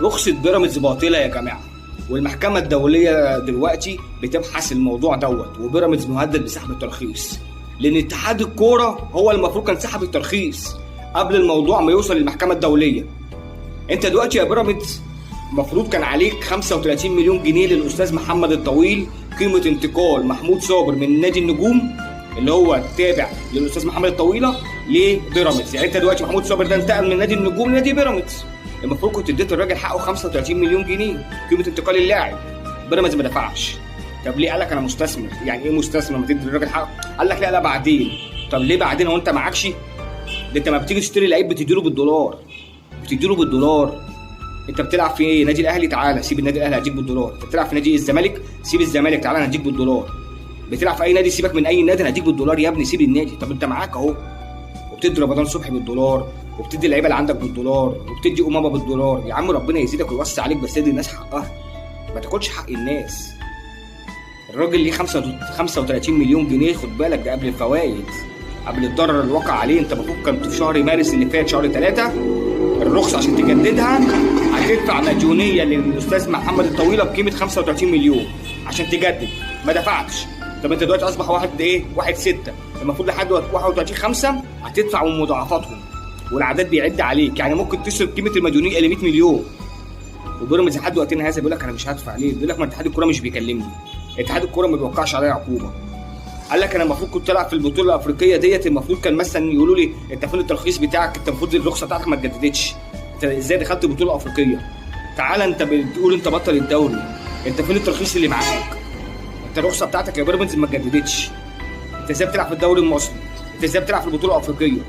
رخصة بيراميدز باطلة يا جماعة، والمحكمة الدولية دلوقتي بتبحث الموضوع دوت، وبيراميدز مهدد بسحب الترخيص، لأن اتحاد الكورة هو المفروض كان سحب الترخيص قبل الموضوع ما يوصل للمحكمة الدولية. أنت دلوقتي يا بيراميدز المفروض كان عليك 35 مليون جنيه للأستاذ محمد الطويل، قيمة انتقال محمود صابر من نادي النجوم اللي هو تابع للأستاذ محمد الطويلة لبيراميدز. يعني أنت دلوقتي محمود صابر ده انتقل من نادي النجوم لنادي بيراميدز، المفروض كنت اديت الراجل حقه 35 مليون جنيه قيمه انتقال اللاعب. بيراميدز ما دفعش. طب ليه؟ قال لك انا مستثمر. يعني ايه مستثمر ما تدي الراجل حقه؟ قال لك لا بعدين. طب ليه بعدين هو انت معكش؟ ده انت ما بتيجي تشتري لعيب بتديله بالدولار، انت بتلعب في ايه؟ نادي الاهلي، تعالى سيب النادي الاهلي هديك بالدولار. انت بتلعب في نادي الزمالك، سيب الزمالك تعالى هديك بالدولار. بتلعب في اي نادي، سيبك من اي نادي هديك بالدولار يا ابني، سيب النادي. طب انت معاك اهو، وبتدي رمضان صبحي بالدولار، وبتدي اللعيبه اللي عندك بالدولار، وبتدي امامه بالدولار. يا عم ربنا يزيدك ويوسع عليك، بس ادي الناس حقها، ما تاكلش حق الناس. الراجل ليه 35 مليون جنيه، خد بالك ده قبل الفوائد، قبل الضرر اللي وقع عليه. انت المفروض كنت في شهر مارس اللي فات، شهر 3 الرخصه عشان تجددها هتدفع مديونيه للاستاذ محمد الطويله بقيمه 35 مليون عشان تجدد، ما دفعتش. طب انت دلوقتي اصبح 1/6، المفروض لحد 31/5 هتدفع من مضاعفاتهم، والعدد بيعد عليك. يعني ممكن تصرف قيمه المديونيه ل 100 مليون. وبيراميدز لحد وقتنا هذا بيقول لك انا مش هدفع. ليه؟ بيقول لك ما اتحاد الكوره مش بيكلمني، اتحاد الكوره ما بيوقعش عليا عقوبه. قال لك انا المفروض كنت العب في البطوله الافريقيه ديت، المفروض كان مثلا يقولوا لي انت فين الترخيص بتاعك، انت المفروض الرخصه بتاعتك ما اتجددتش، انت ازاي دخلت بطوله افريقيه؟ تعالى انت بتقول انت بطل الدوري، انت فين الترخيص اللي معاك؟ انت الرخصه بتاعتك يا بيراميدز ما اتجددتش. انت ازاي بتلعب في الدوري المصري؟ انت ازاي بتلعب في البطوله الافريقيه؟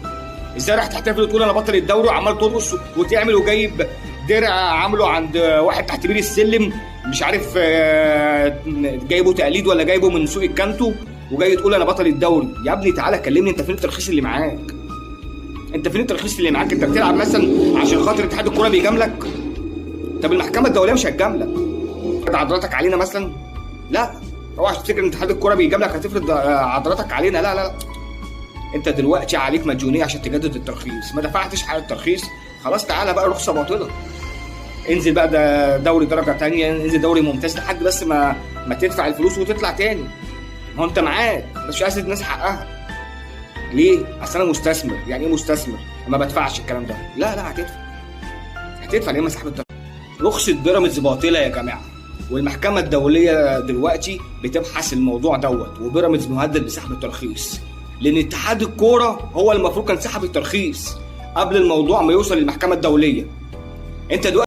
ازاي راح تحتفل وتقول انا بطل الدوري وعمال ترقص وتعمل وجايب درع عامله عند واحد تحت بير السلم مش عارف جايبه تقليد ولا جايبه من سوق الكانتو، وجاي تقول انا بطل الدوري؟ يا ابني تعالى كلمني، انت فين الترخيص اللي معاك؟ انت بتلعب مثلا عشان خاطر اتحاد الكوره بيجاملك؟ طب المحكمه الدوليه مش هتجاملك، عضلاتك علينا مثلا؟ لا، اوعى تفتكر ان اتحاد الكوره بيجاملك هتفرض عضلاتك علينا، لا. انت دلوقتي عليك مديونيه عشان تجدد الترخيص، ما دفعتش حق الترخيص، خلاص تعالى بقى رخصه باطله، انزل بقى ده دوري درجه ثانيه، انزل دوري ممتاز لحد بس ما تدفع الفلوس وتطلع تاني. هو انت معاك بس مش عايز الناس حقها. ليه؟ اصل انا مستثمر. يعني ايه مستثمر؟ ما بدفعش الكلام ده. لا هتدفع ليه؟ مسحب الترخيص. رخصة بيراميدز باطلة يا جماعة، والمحكمة الدولية دلوقتي بتبحث الموضوع دوت، وبيراميدز مهدد بسحب الترخيص، لأن اتحاد الكورة هو المفروض كان سحب الترخيص قبل الموضوع ما يوصل للمحكمة الدولية. أنت دلوقتي